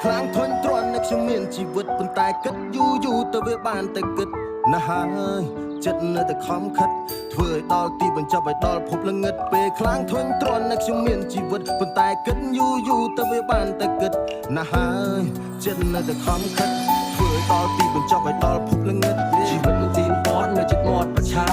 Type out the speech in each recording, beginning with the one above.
ខ្លាំងធន់ទ្រាំនៅខ្ញុំមានជីវិតប៉ុន្តែគិតយូរទៅវាបានតែគិតណាស់ហើយចិត្តនៅតែខំខិតធ្វើឲ្យដល់ទីបញ្ចប់ឲ្យដល់ភពល្ងឹតពេលខ្លាំងធន់ទ្រាំនៅខ្ញុំមានជីវិតប៉ុន្តែគិតយូរទៅវាបានតែគិតណាស់ហើយចិត្តនៅតែខំខិតធ្វើឲ្យដល់ទីបញ្ចប់ឲ្យដល់ភពល្ងឹតជីវិតមិនទីបត់នៅចិត្តមាត់ប្រឆា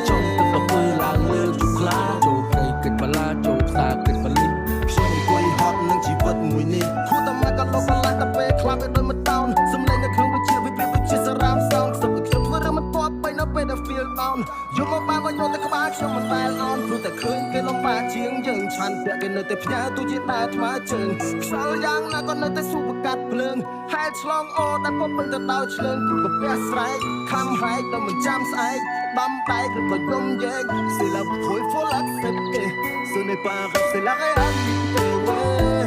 ចង់ទឹកទៅធ្វើឡើងលើជុកខ្លាចូលព្រៃគិតបលាចូលផ្សារគិតបលីខ្ញុំអង្គុយហត់នឹងជីវិតមួយនេះគួរតែមកក៏លោកបន្លាស់តែពេលខ្លាប់ឲ្យដូចមកតោនសំឡេងនៅក្នុងវិជាវិជាសារ៉ាមសងសុខខ្ញុំធ្វើរឿងមិនទាប់បីនៅពេលដែល feel down យំមកបានមកញ៉ាំតែក្បាលខ្ញុំមិនដែលអន់ព្រោះតែឃើញគេលំបាកជាងយើងឆាន់ពាក់គេនៅតែផ្ញើទូជាតែថ្មើរជើងខ្សោយយ៉ាងណាក៏នៅតែស៊ូប្រកាត់ភ្លើងហែលឆ្លងអូដែលពុំមិនទៅដល់ឆ្លើងព្រោះកាពះស្រែកខំហែកដល់មិនចាំស្អែកដំតែក៏ទៅយំយែង C'est la folie faut l'accepter ce n'est pas vrai c'est la réalité ouais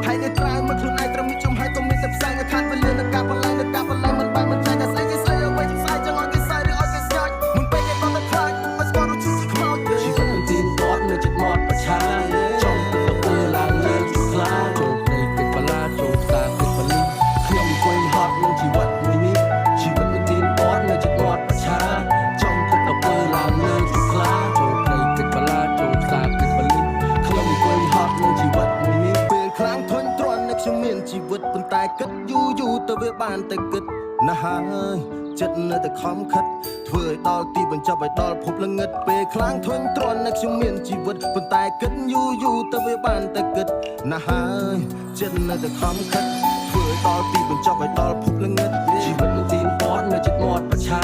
ហើយនៅក្រៅមកខ្លួនឯងត្រូវមានចំហាយក៏មានតែផ្សែងខាត់វេលានៅការបលែងមិនបានមិនចាយតែស្អីគេស្អីអ្វីស្អីចង់ឲ្យគេស្អីឬឲ្យគេស្ញាច់មិនពេកគេដល់តែខ្លាចមកស្គាល់រសជាតិខ្មោចជីវិតមិនទីបត់នៅចិត្តមាត់ប្រឆាចង់ទៅធ្វើឡើងលើខ្លាចូលព្រៃគិតបលាចូលផ្សារគិតបលីខ្ញុំអង្គុយហត់នឹងជីវិតមួយនេះជីវិតមិនទីបត់នៅចិត្តមាត់ប្រឆាចង់ទៅធ្វើឡើងលើខ្លាចូលព្រៃគិតបលាចូលផ្សារគិតបលីខ្ញុំអង្គុយហត់នឹងជីវិតមួយនេះពេលខ្លាំងធន់ទ្រាំនៅខ្ញុំមានជីវិតប៉ុន្តែគិតយូរទៅវាបានតែគិតណាស់ហើយចិត្តនៅតែខំខិតធ្វើឲ្យដល់ទីបញ្ចប់ឲ្យដល់ភពល្ងឹតពេលខ្លាំងធន់ទ្រាំនៅខ្ញុំមានជីវិតប៉ុន្តែគិតយូរទៅវាបានតែគិតណាស់ហើយចិត្តនៅតែខំខិតធ្វើឲ្យដល់ទីបញ្ចប់ឲ្យដល់ភពល្ងឹតជីវិតមិនទីបត់នៅចិត្តមាត់ប្រឆា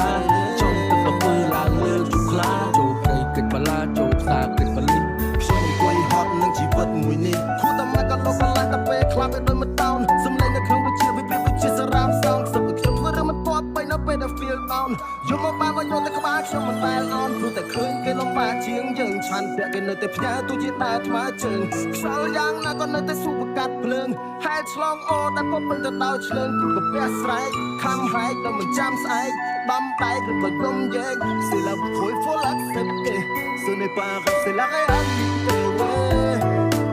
ចង់ទៅធ្វើឡើងលើជុកខ្លាចូលព្រៃគិតបលាចូលផ្សារគិតបលីខ្ញុំអង្គុយហត់នឹងជីវិតមួយនេះគួរតែមកក៏លោកបន្លាស់តែពេលខ្លាប់ឲ្យដូចមកតោនសំឡេងនៅក្នុងវិជាវិជាសារ៉ាមសងសុខខ្ញុំធ្វើរឿងមិនទាប់បីនៅពេលដែល feel down យំមកបានមកញ៉ាំតែក្បាលខ្ញុំមិនដែលអន់ព្រោះតែឃើញគេលំបាកជាងយើងឆាន់ពាក់គេនៅតែផ្ញើទូជាតែថ្មើរជើងខ្សោយយ៉ាងណាក៏នៅតែស៊ូប្រកាត់ភ្លើងហែលឆ្លងអូដែលពុំមិនទៅដល់ឆ្លើងព្រោះកាពះស្រែកខំហែកដល់មិនចាំស្អែកដំតែក៏ទៅយំយែង C'est la folie faut l'accepter ce n'est pas vrai c'est la réalité ouais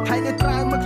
ហើយនៅក្រៅមក